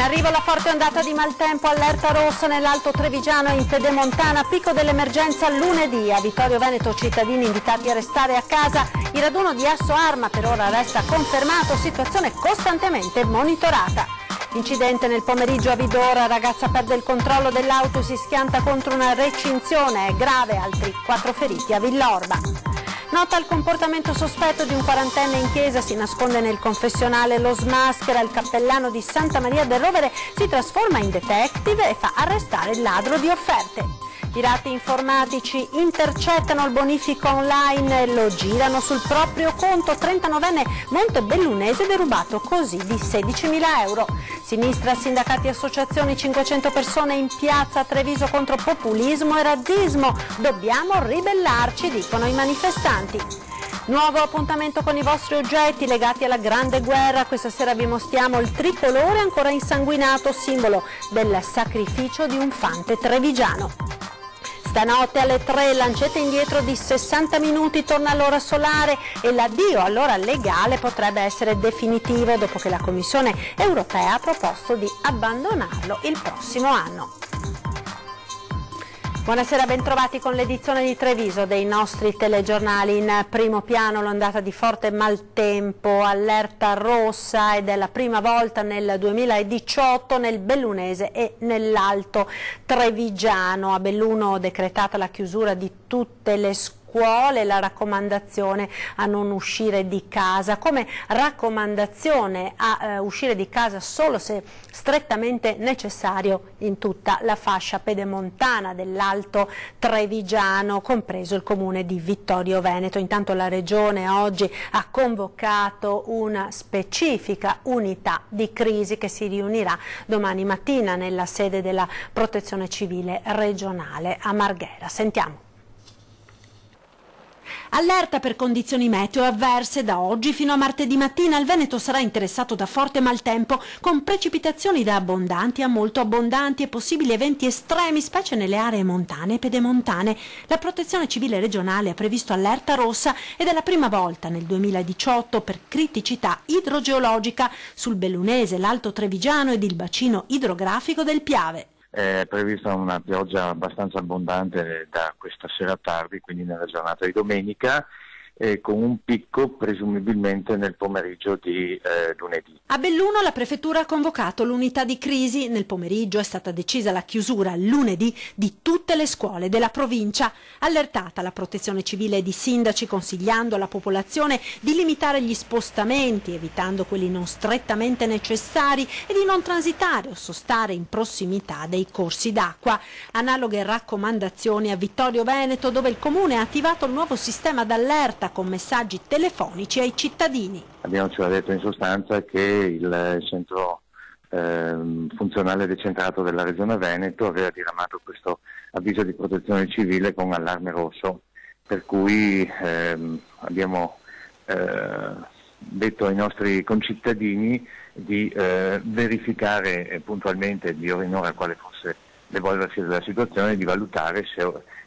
arrivo la forte ondata di maltempo, allerta rossa nell'Alto Trevigiano e in Pedemontana, picco dell'emergenza lunedì. A Vittorio Veneto cittadini invitati a restare a casa. Il raduno di Asso Arma per ora resta confermato, situazione costantemente monitorata. Incidente nel pomeriggio a Vidora, ragazza perde il controllo dell'auto e si schianta contro una recinzione, è grave, altri 4 feriti a Villorba. Nota il comportamento sospetto di un quarantenne in chiesa, si nasconde nel confessionale, lo smaschera, il cappellano di Santa Maria del Rovere si trasforma in detective e fa arrestare il ladro di offerte. Pirati informatici intercettano il bonifico online e lo girano sul proprio conto. 39enne montebellunese derubato così di 16.000 euro. Sinistra, sindacati e associazioni, 500 persone in piazza a Treviso contro populismo e razzismo. Dobbiamo ribellarci, dicono i manifestanti. Nuovo appuntamento con i vostri oggetti legati alla Grande Guerra. Questa sera vi mostriamo il tricolore ancora insanguinato, simbolo del sacrificio di un fante trevigiano. Stanotte alle 3 lancette indietro di 60 minuti, torna l'ora solare e l'addio all'ora legale potrebbe essere definitivo dopo che la Commissione europea ha proposto di abbandonarlo il prossimo anno. Buonasera, bentrovati con l'edizione di Treviso dei nostri telegiornali. In primo piano l'ondata di forte maltempo, allerta rossa, ed è la prima volta nel 2018 nel Bellunese e nell'Alto Trevigiano. A Belluno decretata la chiusura di tutte le scuole, la raccomandazione a non uscire di casa, come raccomandazione a uscire di casa solo se strettamente necessario in tutta la fascia pedemontana dell'Alto Trevigiano, compreso il comune di Vittorio Veneto. Intanto la Regione oggi ha convocato una specifica unità di crisi che si riunirà domani mattina nella sede della Protezione Civile regionale a Marghera. Sentiamo. Allerta per condizioni meteo avverse. Da oggi fino a martedì mattina il Veneto sarà interessato da forte maltempo con precipitazioni da abbondanti a molto abbondanti e possibili eventi estremi, specie nelle aree montane e pedemontane. La Protezione Civile regionale ha previsto allerta rossa ed è la prima volta nel 2018 per criticità idrogeologica sul Bellunese, l'Alto Trevigiano ed il bacino idrografico del Piave. È prevista una pioggia abbastanza abbondante da questa sera tardi, quindi nella giornata di domenica, con un picco presumibilmente nel pomeriggio di lunedì. A Belluno la prefettura ha convocato l'unità di crisi. Nel pomeriggio è stata decisa la chiusura lunedì di tutte le scuole della provincia. Allertata la Protezione Civile ed i sindaci, consigliando alla popolazione di limitare gli spostamenti, evitando quelli non strettamente necessari, e di non transitare o sostare in prossimità dei corsi d'acqua. Analoghe raccomandazioni a Vittorio Veneto, dove il comune ha attivato il nuovo sistema d'allerta con messaggi telefonici ai cittadini. Abbiamo cioè detto in sostanza che il centro funzionale decentrato della Regione Veneto aveva diramato questo avviso di protezione civile con allarme rosso, per cui abbiamo detto ai nostri concittadini di verificare puntualmente di ora in ora quale fosse l'evolversi della situazione e di valutare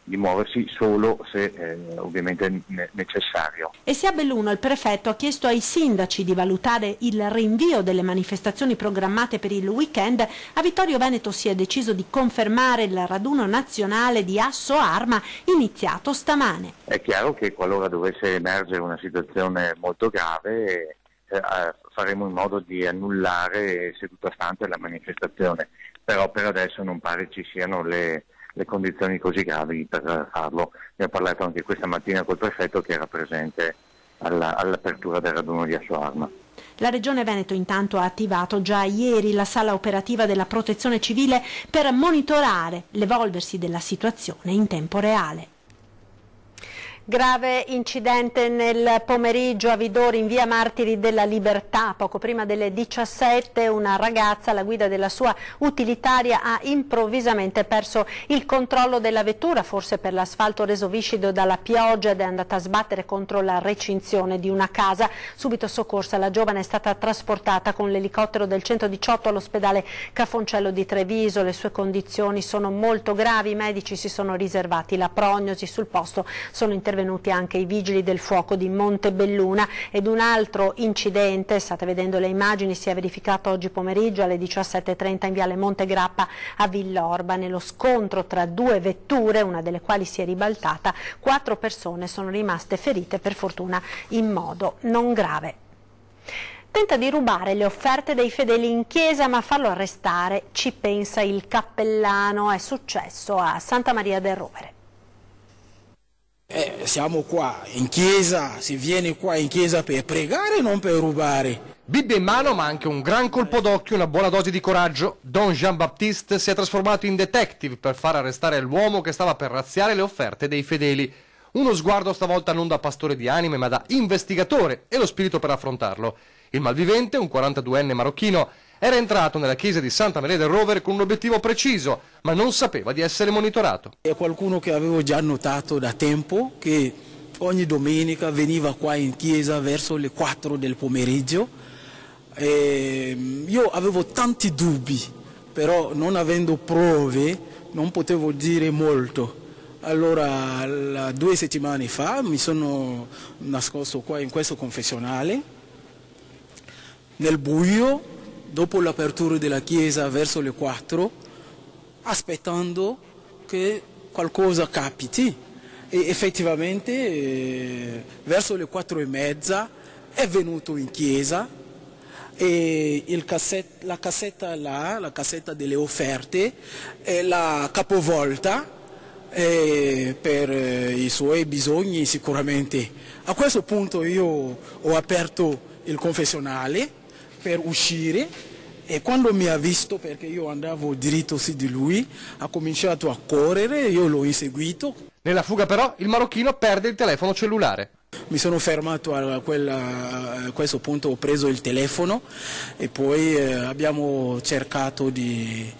di muoversi solo se ovviamente necessario. E sia a Belluno il prefetto ha chiesto ai sindaci di valutare il rinvio delle manifestazioni programmate per il weekend. A Vittorio Veneto si è deciso di confermare il raduno nazionale di Asso Arma iniziato stamane. È chiaro che qualora dovesse emergere una situazione molto grave faremo in modo di annullare seduta stante la manifestazione, però per adesso non pare ci siano le condizioni così gravi per farlo. Ne ho parlato anche questa mattina col prefetto che era presente all'apertura del raduno di Asso Arma. La Regione Veneto intanto ha attivato già ieri la sala operativa della Protezione Civile per monitorare l'evolversi della situazione in tempo reale. Grave incidente nel pomeriggio a Vidori in via Martiri della Libertà. Poco prima delle 17 una ragazza alla guida della sua utilitaria ha improvvisamente perso il controllo della vettura, forse per l'asfalto reso viscido dalla pioggia, ed è andata a sbattere contro la recinzione di una casa. Subito soccorsa, la giovane è stata trasportata con l'elicottero del 118 all'ospedale Cafoncello di Treviso. Le sue condizioni sono molto gravi, i medici si sono riservati la prognosi. Sul posto sono intervenuti intervenuti anche i vigili del fuoco di Montebelluna. Ed un altro incidente, state vedendo le immagini, si è verificato oggi pomeriggio alle 17:30 in viale Montegrappa a Villorba. Nello scontro tra due vetture, una delle quali si è ribaltata, 4 persone sono rimaste ferite, per fortuna in modo non grave. Tenta di rubare le offerte dei fedeli in chiesa, ma a farlo arrestare ci pensa il cappellano. È successo a Santa Maria del Rovere. Siamo qua in chiesa, si viene qua in chiesa per pregare, non per rubare. Bibbia in mano, ma anche un gran colpo d'occhio, una buona dose di coraggio. Don Jean-Baptiste si è trasformato in detective per far arrestare l'uomo che stava per razziare le offerte dei fedeli. Uno sguardo stavolta non da pastore di anime, ma da investigatore, e lo spirito per affrontarlo. Il malvivente, un 42enne marocchino, era entrato nella chiesa di Santa Maria del Rovere con un obiettivo preciso, ma non sapeva di essere monitorato. È qualcuno che avevo già notato da tempo, che ogni domenica veniva qua in chiesa verso le 4 del pomeriggio. Io avevo tanti dubbi, però non avendo prove non potevo dire molto. Allora 2 settimane fa mi sono nascosto qua in questo confessionale, nel buio, dopo l'apertura della chiesa verso le 4, aspettando che qualcosa capiti. E effettivamente verso le 4:30 è venuto in chiesa e la cassetta delle offerte l'ha capovolta per i suoi bisogni sicuramente. A questo punto io ho aperto il confessionale per uscire e quando mi ha visto, perché io andavo diritto su di lui, ha cominciato a correre, io l'ho inseguito. Nella fuga però il marocchino perde il telefono cellulare. Mi sono fermato a questo punto, ho preso il telefono e poi abbiamo cercato di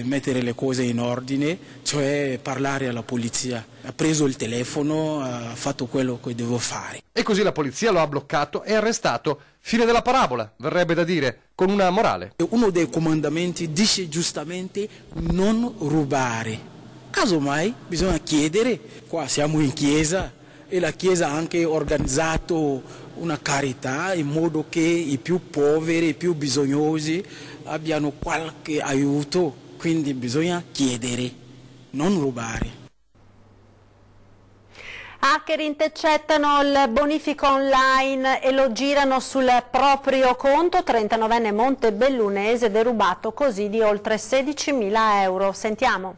mettere le cose in ordine, cioè parlare alla polizia. Ha preso il telefono, ha fatto quello che devo fare. E così la polizia lo ha bloccato e arrestato. Fine della parabola, verrebbe da dire, con una morale. Uno dei comandamenti dice giustamente non rubare. Casomai bisogna chiedere, qua siamo in chiesa, e la Chiesa ha anche organizzato una carità in modo che i più poveri, i più bisognosi abbiano qualche aiuto, quindi bisogna chiedere, non rubare. Hacker intercettano il bonifico online e lo girano sul proprio conto. 39enne montebellunese derubato così di oltre 16.000 euro. Sentiamo.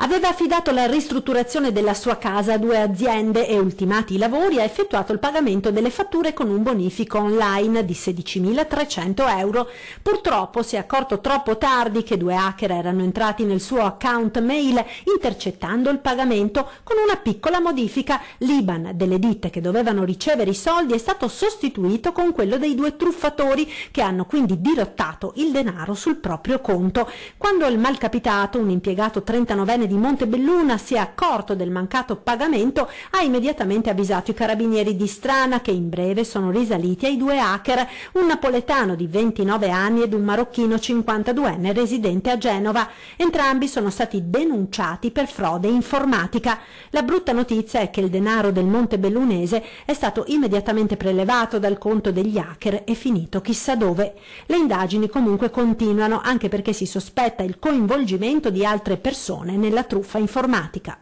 Aveva affidato la ristrutturazione della sua casa a 2 aziende e, ultimati i lavori, ha effettuato il pagamento delle fatture con un bonifico online di 16.300 euro. Purtroppo si è accorto troppo tardi che 2 hacker erano entrati nel suo account mail intercettando il pagamento con una piccola modifica. L'IBAN delle ditte che dovevano ricevere i soldi è stato sostituito con quello dei 2 truffatori, che hanno quindi dirottato il denaro sul proprio conto. Quando il malcapitato, un impiegato 39enne di Montebelluna, si è accorto del mancato pagamento, ha immediatamente avvisato i carabinieri di Strana, che in breve sono risaliti ai 2 hacker, un napoletano di 29 anni ed un marocchino 52enne residente a Genova. Entrambi sono stati denunciati per frode informatica. La brutta notizia è che il denaro del montebellunese è stato immediatamente prelevato dal conto degli hacker e finito chissà dove. Le indagini comunque continuano, anche perché si sospetta il coinvolgimento di altre persone nella truffa informatica.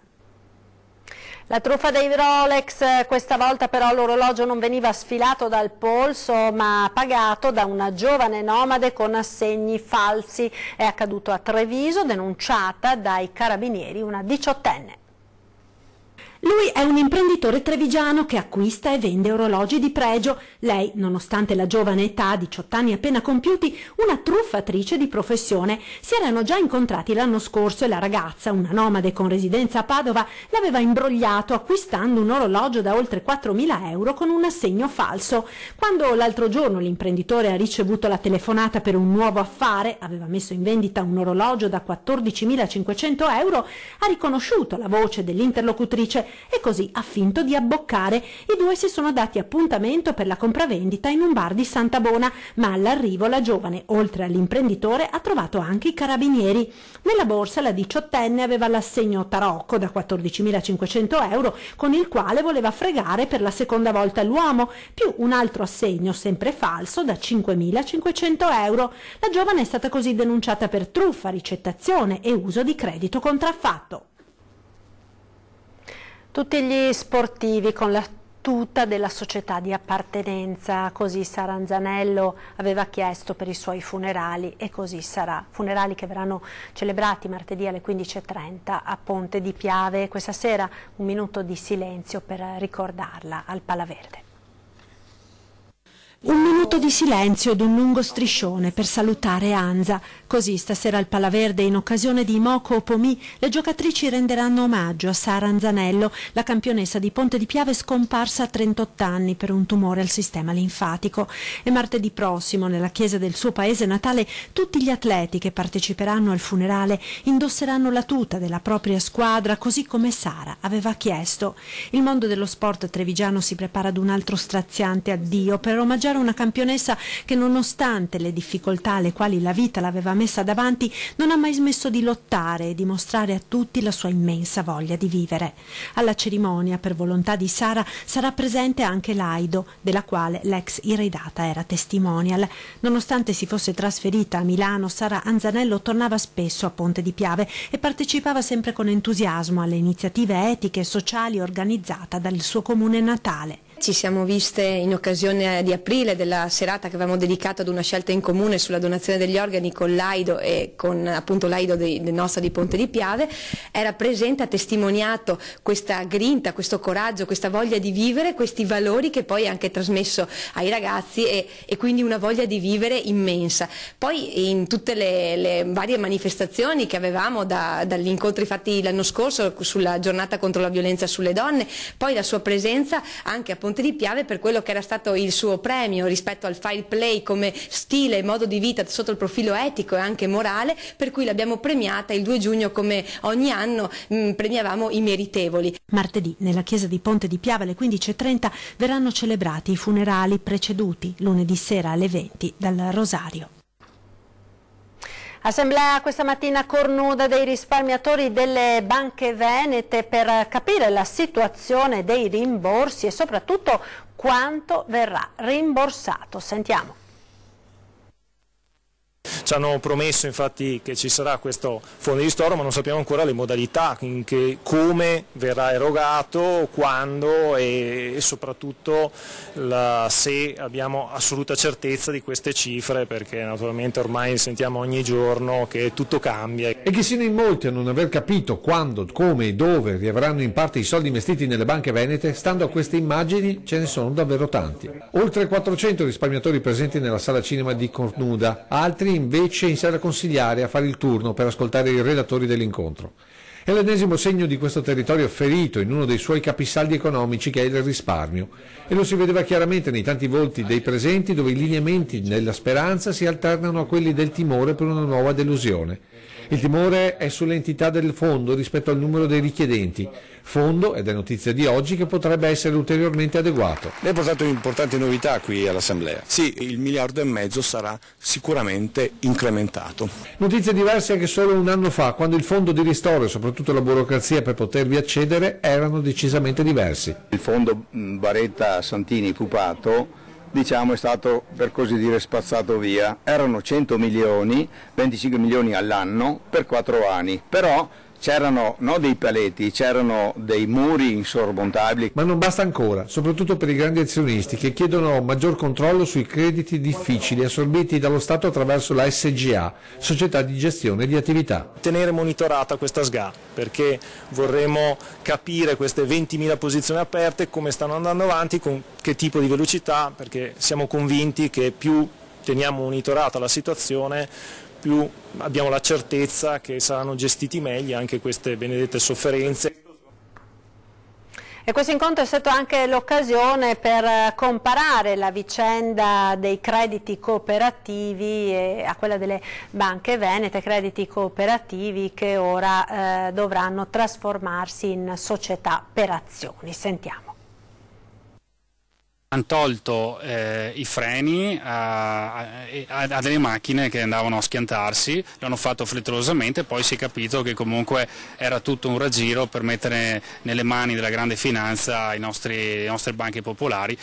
La truffa dei Rolex, questa volta però l'orologio non veniva sfilato dal polso ma pagato da una giovane nomade con assegni falsi. È accaduto a Treviso, denunciata dai carabinieri una 18enne. Lui è un imprenditore trevigiano che acquista e vende orologi di pregio. Lei, nonostante la giovane età, 18 anni appena compiuti, una truffatrice di professione. Si erano già incontrati l'anno scorso e la ragazza, una nomade con residenza a Padova, l'aveva imbrogliato acquistando un orologio da oltre 4.000 euro con un assegno falso. Quando l'altro giorno l'imprenditore ha ricevuto la telefonata per un nuovo affare, aveva messo in vendita un orologio da 14.500 euro, ha riconosciuto la voce dell'interlocutrice e così ha finto di abboccare. I due si sono dati appuntamento per la compravendita in un bar di Santabona, ma all'arrivo la giovane, oltre all'imprenditore, ha trovato anche i carabinieri. Nella borsa la diciottenne aveva l'assegno tarocco da 14.500 euro con il quale voleva fregare per la seconda volta l'uomo, più un altro assegno sempre falso da 5.500 euro. La giovane è stata così denunciata per truffa, ricettazione e uso di credito contraffatto. Tutti gli sportivi con la tuta della società di appartenenza, così Sara Anzanello aveva chiesto per i suoi funerali, e così sarà. Funerali che verranno celebrati martedì alle 15:30 a Ponte di Piave. Questa sera un minuto di silenzio per ricordarla al Palaverde. Un minuto di silenzio ed un lungo striscione per salutare Anza. Così stasera al Palaverde, in occasione di Moco Opomi, le giocatrici renderanno omaggio a Sara Anzanello, la campionessa di Ponte di Piave scomparsa a 38 anni per un tumore al sistema linfatico. E martedì prossimo, nella chiesa del suo paese natale, tutti gli atleti che parteciperanno al funerale indosseranno la tuta della propria squadra, così come Sara aveva chiesto. Il mondo dello sport trevigiano si prepara ad un altro straziante addio per omaggiare una campionessa che, nonostante le difficoltà alle quali la vita l'aveva messa davanti, non ha mai smesso di lottare e di mostrare a tutti la sua immensa voglia di vivere. Alla cerimonia, per volontà di Sara, sarà presente anche l'Aido, della quale l'ex iridata era testimonial. Nonostante si fosse trasferita a Milano, Sara Anzanello tornava spesso a Ponte di Piave e partecipava sempre con entusiasmo alle iniziative etiche e sociali organizzate dal suo comune natale. Ci siamo viste in occasione di aprile, della serata che avevamo dedicato ad una scelta in comune sulla donazione degli organi con l'Aido e con appunto l'Aido del nostro di Ponte di Piave. Era presente, ha testimoniato questa grinta, questo coraggio, questa voglia di vivere, questi valori che poi ha anche trasmesso ai ragazzi e quindi una voglia di vivere immensa. Poi in tutte le varie manifestazioni che avevamo, dagli incontri fatti l'anno scorso sulla giornata contro la violenza sulle donne, poi la sua presenza anche a Ponte di Piave per quello che era stato il suo premio rispetto al fair play come stile e modo di vita sotto il profilo etico e anche morale, per cui l'abbiamo premiata il 2 giugno come ogni anno premiavamo i meritevoli. Martedì nella chiesa di Ponte di Piave alle 15:30 verranno celebrati i funerali preceduti lunedì sera alle 20 dal Rosario. Assemblea questa mattina cornuda dei risparmiatori delle banche venete per capire la situazione dei rimborsi e soprattutto quanto verrà rimborsato. Sentiamo. Ci hanno promesso infatti che ci sarà questo fondo di ristoro, ma non sappiamo ancora le modalità, come verrà erogato, quando e soprattutto se abbiamo assoluta certezza di queste cifre, perché naturalmente ormai sentiamo ogni giorno che tutto cambia. E che siano in molti a non aver capito quando, come e dove riavranno in parte i soldi investiti nelle banche venete, stando a queste immagini ce ne sono davvero tanti. Oltre 400 risparmiatori presenti nella sala cinema di Cornuda, altri invece in sala consigliare a fare il turno per ascoltare i relatori dell'incontro. È l'ennesimo segno di questo territorio ferito in uno dei suoi capisaldi economici, che è il risparmio, e lo si vedeva chiaramente nei tanti volti dei presenti, dove i lineamenti della speranza si alternano a quelli del timore per una nuova delusione. Il timore è sull'entità del fondo rispetto al numero dei richiedenti, fondo, ed è notizia di oggi, che potrebbe essere ulteriormente adeguato. Lei ha portato importanti novità qui all'Assemblea. Sì, il 1,5 miliardi sarà sicuramente incrementato. Notizie diverse anche solo un anno fa, quando il fondo di ristoro e soprattutto la burocrazia per potervi accedere erano decisamente diversi. Il fondo Baretta-Santini-Pupato è stato per così dire spazzato via. Erano 100 milioni, 25 milioni all'anno per 4 anni, però c'erano dei paletti, c'erano dei muri insormontabili. Ma non basta ancora, soprattutto per i grandi azionisti che chiedono maggior controllo sui crediti difficili assorbiti dallo Stato attraverso la SGA, società di gestione di attività. Tenere monitorata questa SGA, perché vorremmo capire queste 20.000 posizioni aperte, come stanno andando avanti, con che tipo di velocità, perché siamo convinti che più teniamo monitorata la situazione, più abbiamo la certezza che saranno gestiti meglio anche queste benedette sofferenze. E questo incontro è stato anche l'occasione per comparare la vicenda dei crediti cooperativi a quella delle banche venete, crediti cooperativi che ora dovranno trasformarsi in società per azioni. Sentiamo. Hanno tolto i freni a delle macchine che andavano a schiantarsi, l'hanno fatto frettolosamente, poi si è capito che comunque era tutto un raggiro per mettere nelle mani della grande finanza le nostre banche popolari,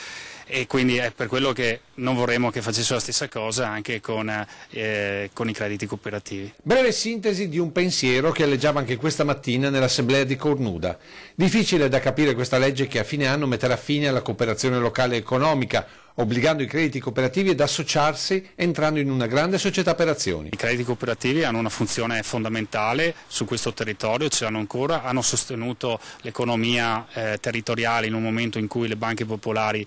e quindi è per quello che non vorremmo che facessero la stessa cosa anche con i crediti cooperativi. Breve sintesi di un pensiero che alleggiava anche questa mattina nell'assemblea di Cornuda. Difficile da capire questa legge che a fine anno metterà fine alla cooperazione locale economica, obbligando i crediti cooperativi ad associarsi entrando in una grande società per azioni. I crediti cooperativi hanno una funzione fondamentale su questo territorio, ce l'hanno ancora, hanno sostenuto l'economia territoriale in un momento in cui le banche popolari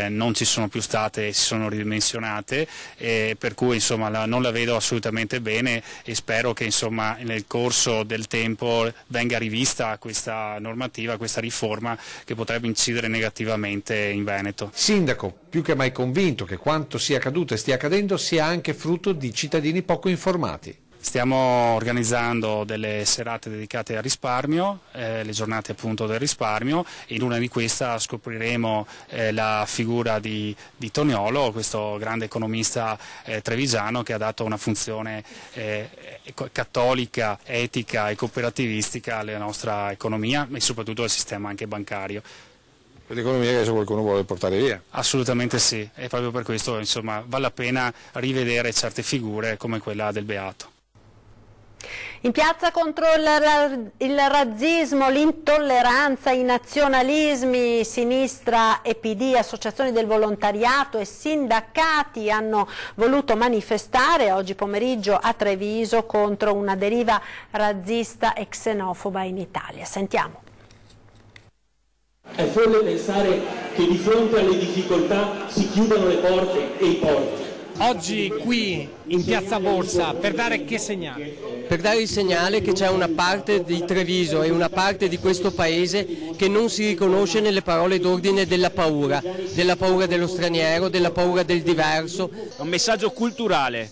non ci sono più state e si sono ridimensionate, per cui insomma non la vedo assolutamente bene e spero che insomma nel corso del tempo venga rivista questa normativa, questa riforma che potrebbe incidere negativamente in Veneto. Sindaco, più che mai convinto che quanto sia accaduto e stia accadendo sia anche frutto di cittadini poco informati. Stiamo organizzando delle serate dedicate al risparmio, le giornate appunto del risparmio, e in una di queste scopriremo la figura di Toniolo, questo grande economista trevigiano che ha dato una funzione cattolica, etica e cooperativistica alla nostra economia e soprattutto al sistema anche bancario. L'economia che adesso qualcuno vuole portare via. Assolutamente sì, e proprio per questo insomma vale la pena rivedere certe figure come quella del Beato. In piazza contro il razzismo, l'intolleranza, i nazionalismi, sinistra e PD, associazioni del volontariato e sindacati hanno voluto manifestare oggi pomeriggio a Treviso contro una deriva razzista e xenofoba in Italia. Sentiamo. È folle pensare che di fronte alle difficoltà si chiudano le porte e i porti. Oggi qui in Piazza Borsa per dare che segnale? Per dare il segnale che c'è una parte di Treviso e una parte di questo paese che non si riconosce nelle parole d'ordine della paura dello straniero, della paura del diverso. È un messaggio culturale,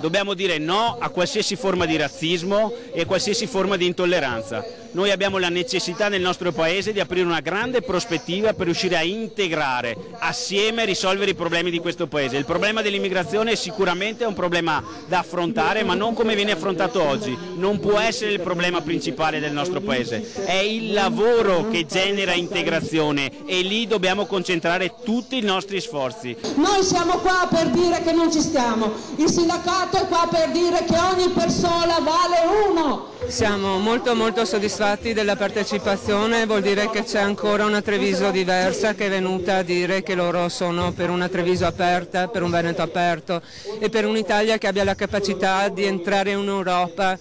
dobbiamo dire no a qualsiasi forma di razzismo e a qualsiasi forma di intolleranza. Noi abbiamo la necessità nel nostro paese di aprire una grande prospettiva per riuscire a integrare assieme e risolvere i problemi di questo paese. Il problema dell'immigrazione è sicuramente un problema da affrontare, ma non come viene affrontato oggi. Non può essere il problema principale del nostro paese. È il lavoro che genera integrazione e lì dobbiamo concentrare tutti i nostri sforzi. Noi siamo qua per dire che non ci stiamo. Il sindacato è qua per dire che ogni persona vale uno. Siamo molto soddisfatti della partecipazione, vuol dire che c'è ancora una Treviso diversa che è venuta a dire che loro sono per una Treviso aperta, per un Veneto aperto e per un'Italia che abbia la capacità di entrare in Europa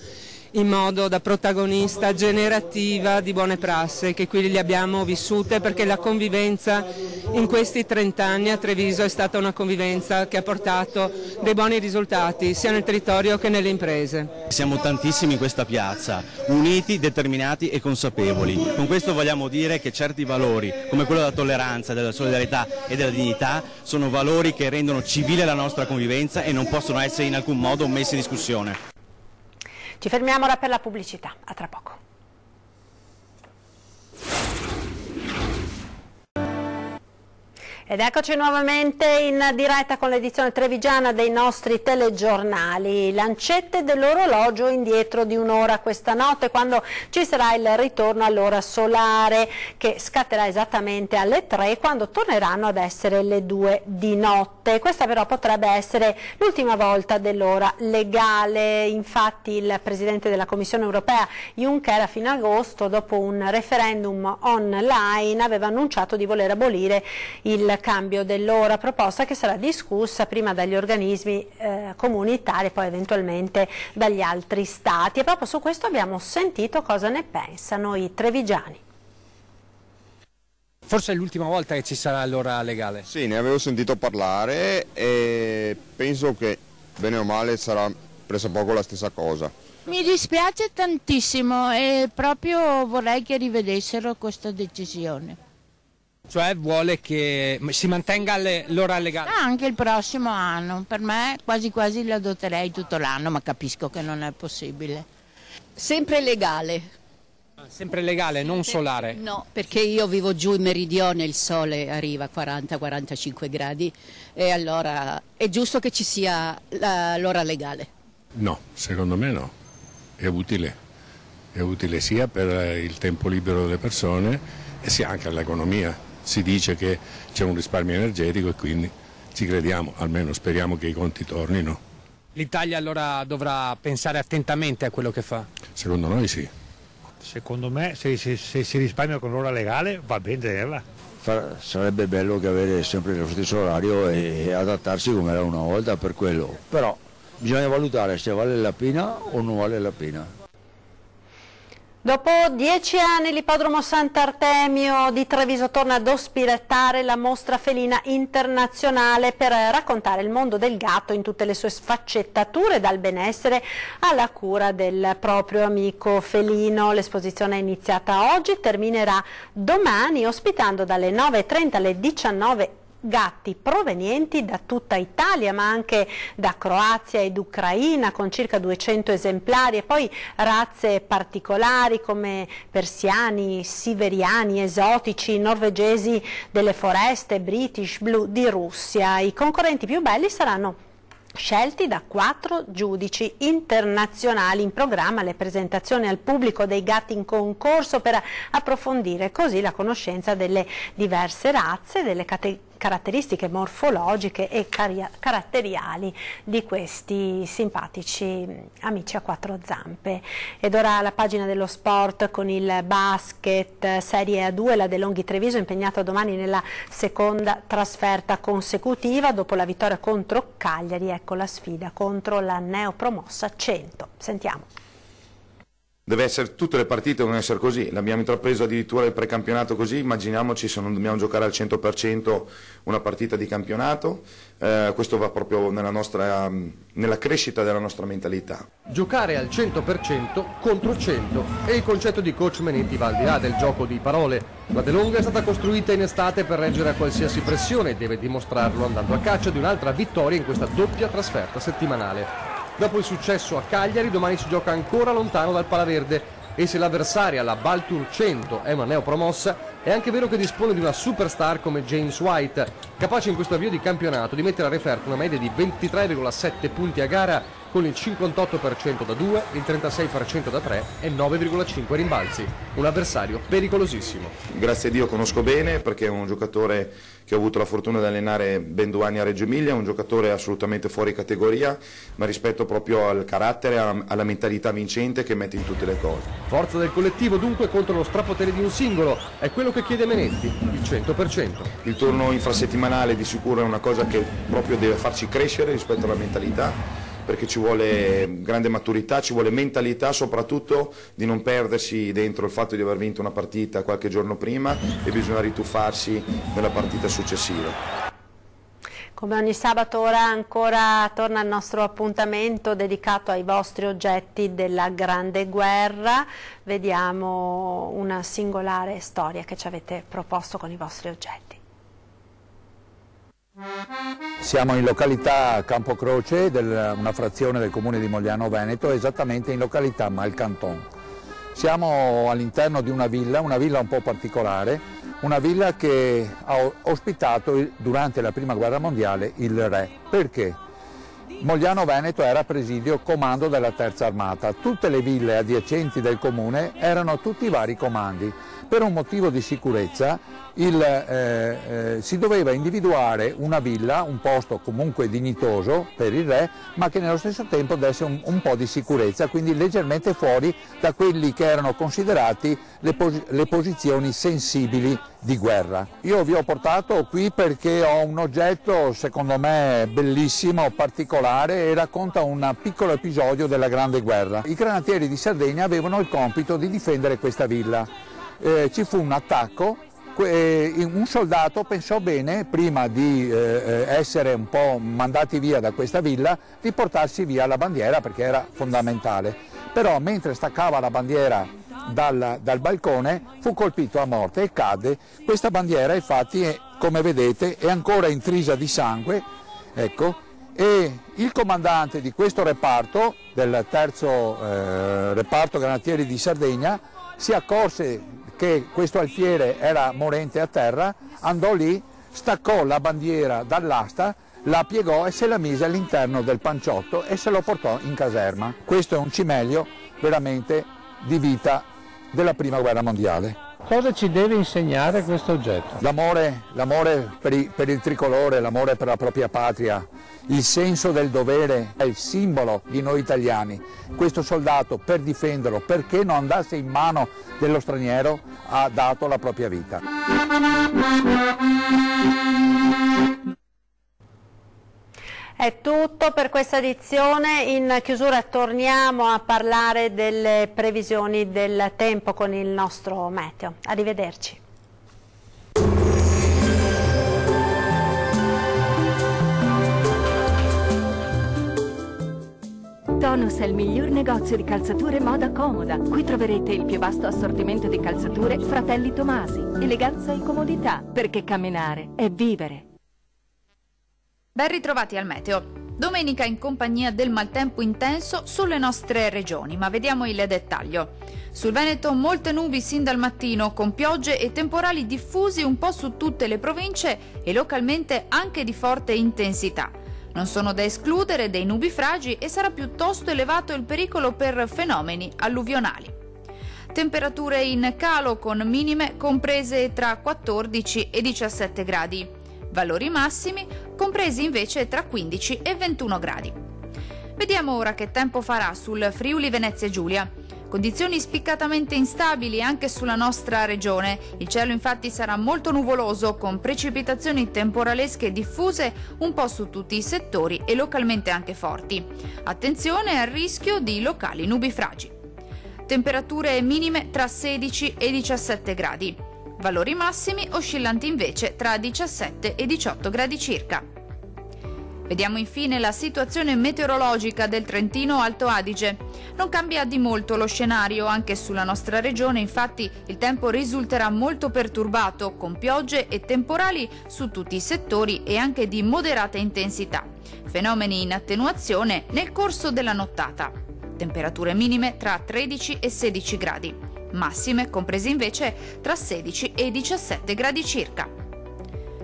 in modo da protagonista generativa di buone prassi, che qui li abbiamo vissute, perché la convivenza in questi 30 anni a Treviso è stata una convivenza che ha portato dei buoni risultati sia nel territorio che nelle imprese. Siamo tantissimi in questa piazza, uniti, determinati e consapevoli. Con questo vogliamo dire che certi valori, come quello della tolleranza, della solidarietà e della dignità, sono valori che rendono civile la nostra convivenza e non possono essere in alcun modo messi in discussione. Ci fermiamo ora per la pubblicità, a tra poco. Ed eccoci nuovamente in diretta con l'edizione trevigiana dei nostri telegiornali. Lancette dell'orologio indietro di un'ora questa notte, quando ci sarà il ritorno all'ora solare che scatterà esattamente alle 3, quando torneranno ad essere le 2 di notte. Questa però potrebbe essere l'ultima volta dell'ora legale. Infatti il Presidente della Commissione europea Juncker a fine agosto, dopo un referendum online, aveva annunciato di voler abolire il cambio dell'ora, proposta che sarà discussa prima dagli organismi comunitari e poi eventualmente dagli altri stati. E proprio su questo abbiamo sentito cosa ne pensano i trevigiani. Forse è l'ultima volta che ci sarà l'ora legale. Sì, ne avevo sentito parlare e penso che bene o male sarà pressappoco la stessa cosa. Mi dispiace tantissimo e proprio vorrei che rivedessero questa decisione. cioè vuole che si mantenga l'ora legale. Anche il prossimo anno, per me quasi quasi lo adotterei tutto l'anno, ma capisco che non è possibile. Sempre legale. Sempre legale, non solare? No, perché io vivo giù in meridione, il sole arriva a 40-45 gradi e allora è giusto che ci sia l'ora legale. No, secondo me no, è utile sia per il tempo libero delle persone e sia anche all'economia. Si dice che c'è un risparmio energetico e quindi ci crediamo, almeno speriamo che i conti tornino. L'Italia allora dovrà pensare attentamente a quello che fa? Secondo noi sì. Secondo me se si risparmia con l'ora legale va bene tenerla. Sarebbe bello che avere sempre lo stesso orario e adattarsi come era una volta per quello, però bisogna valutare se vale la pena o non vale la pena. Dopo 10 anni l'ippodromo Sant'Artemio di Treviso torna ad ospitare la mostra felina internazionale per raccontare il mondo del gatto in tutte le sue sfaccettature, dal benessere alla cura del proprio amico felino. L'esposizione è iniziata oggi, terminerà domani, ospitando dalle 9:30 alle 19 gatti provenienti da tutta Italia, ma anche da Croazia ed Ucraina, con circa 200 esemplari, e poi razze particolari come persiani, siberiani, esotici, norvegesi delle foreste, British Blue di Russia. I concorrenti più belli saranno scelti da 4 giudici internazionali. In programma le presentazioni al pubblico dei gatti in concorso per approfondire così la conoscenza delle diverse razze, delle caratteristiche morfologiche e caratteriali di questi simpatici amici a 4 zampe. Ed ora la pagina dello sport con il basket Serie A2, la De Longhi Treviso impegnata domani nella seconda trasferta consecutiva dopo la vittoria contro Cagliari. Ecco la sfida contro la neopromossa 100. Sentiamo. Deve essere, tutte le partite devono essere così, l'abbiamo intrapreso addirittura il precampionato così, immaginiamoci se non dobbiamo giocare al 100% una partita di campionato, questo va proprio nella crescita della nostra mentalità. Giocare al 100% contro 100 è il concetto di coach Menetti, va al di là del gioco di parole. La De Longa è stata costruita in estate per reggere a qualsiasi pressione e deve dimostrarlo andando a caccia di un'altra vittoria in questa doppia trasferta settimanale. Dopo il successo a Cagliari, domani si gioca ancora lontano dal Palaverde e se l'avversaria, la Baltur 100, è una neopromossa, è anche vero che dispone di una superstar come James White, capace in questo avvio di campionato di mettere a referto una media di 23,7 punti a gara con il 58% da 2, il 36% da 3 e 9,5 rimbalzi. Un avversario pericolosissimo. Grazie a Dio conosco bene perché è un giocatore che ho avuto la fortuna di allenare ben 2 anni a Reggio Emilia, un giocatore assolutamente fuori categoria, ma rispetto proprio al carattere, alla mentalità vincente che mette in tutte le cose. Forza del collettivo dunque contro lo strapotere di un singolo, è quello che chiede Menetti, il 100%. Il turno infrasettimanale di sicuro è una cosa che proprio deve farci crescere rispetto alla mentalità, perché ci vuole grande maturità, ci vuole mentalità, soprattutto di non perdersi dentro il fatto di aver vinto una partita qualche giorno prima e bisogna rituffarsi nella partita successiva. Come ogni sabato ora ancora torna il nostro appuntamento dedicato ai vostri oggetti della Grande Guerra. Vediamo una singolare storia che ci avete proposto con i vostri oggetti. Siamo in località Campocroce, una frazione del comune di Mogliano Veneto, esattamente in località Malcanton. Siamo all'interno di una villa un po' particolare, una villa che ha ospitato durante la Prima Guerra Mondiale il re. Perché? Mogliano Veneto era presidio comando della Terza Armata, tutte le ville adiacenti del comune erano tutti i vari comandi. Per un motivo di sicurezza si doveva individuare una villa, un posto comunque dignitoso per il re, ma che nello stesso tempo desse un po' di sicurezza, quindi leggermente fuori da quelli che erano considerati le posizioni sensibili di guerra. Io vi ho portato qui perché ho un oggetto secondo me bellissimo, particolare e racconta un piccolo episodio della Grande Guerra. I granatieri di Sardegna avevano il compito di difendere questa villa. Ci fu un attacco, un soldato pensò bene, prima di essere un po' mandati via da questa villa, di portarsi via la bandiera perché era fondamentale. Però mentre staccava la bandiera dal balcone, fu colpito a morte e cadde. Questa bandiera infatti, come vedete, è ancora intrisa di sangue, ecco, e il comandante di questo reparto, del terzo reparto granatieri di Sardegna, si accorse che questo alfiere era morente a terra, andò lì, staccò la bandiera dall'asta, la piegò e se la mise all'interno del panciotto e se lo portò in caserma. Questo è un cimelio veramente di vita della Prima Guerra Mondiale. Cosa ci deve insegnare questo oggetto? L'amore per il tricolore, l'amore per la propria patria, il senso del dovere è il simbolo di noi italiani. Questo soldato, per difenderlo, perché non andasse in mano dello straniero, ha dato la propria vita. È tutto per questa edizione. In chiusura torniamo a parlare delle previsioni del tempo con il nostro meteo. Arrivederci. Tonus è il miglior negozio di calzature moda comoda. Qui troverete il più vasto assortimento di calzature Fratelli Tomasi. Eleganza e comodità, perché camminare è vivere. Ben ritrovati al meteo. Domenica in compagnia del maltempo intenso sulle nostre regioni, ma vediamo il dettaglio. Sul Veneto molte nubi sin dal mattino, con piogge e temporali diffusi un po' su tutte le province e localmente anche di forte intensità. Non sono da escludere dei nubifragi e sarà piuttosto elevato il pericolo per fenomeni alluvionali. Temperature in calo con minime comprese tra 14 e 17 gradi. Valori massimi compresi invece tra 15 e 21 gradi. Vediamo ora che tempo farà sul Friuli Venezia Giulia. Condizioni spiccatamente instabili anche sulla nostra regione. Il cielo infatti sarà molto nuvoloso con precipitazioni temporalesche diffuse un po' su tutti i settori e localmente anche forti. Attenzione al rischio di locali nubifragi. Temperature minime tra 16 e 17 gradi. Valori massimi oscillanti invece tra 17 e 18 gradi circa. Vediamo infine la situazione meteorologica del Trentino Alto Adige. Non cambia di molto lo scenario anche sulla nostra regione, infatti il tempo risulterà molto perturbato con piogge e temporali su tutti i settori e anche di moderata intensità. Fenomeni in attenuazione nel corso della nottata. Temperature minime tra 13 e 16 gradi. Massime comprese invece tra 16 e 17 gradi circa.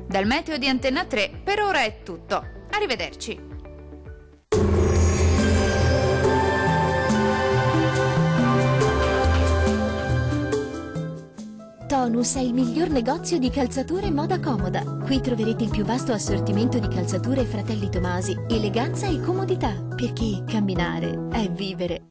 Dal meteo di Antenna 3 per ora è tutto. Arrivederci. Tonus è il miglior negozio di calzature moda comoda. Qui troverete il più vasto assortimento di calzature Fratelli Tomasi, eleganza e comodità, perché camminare è vivere.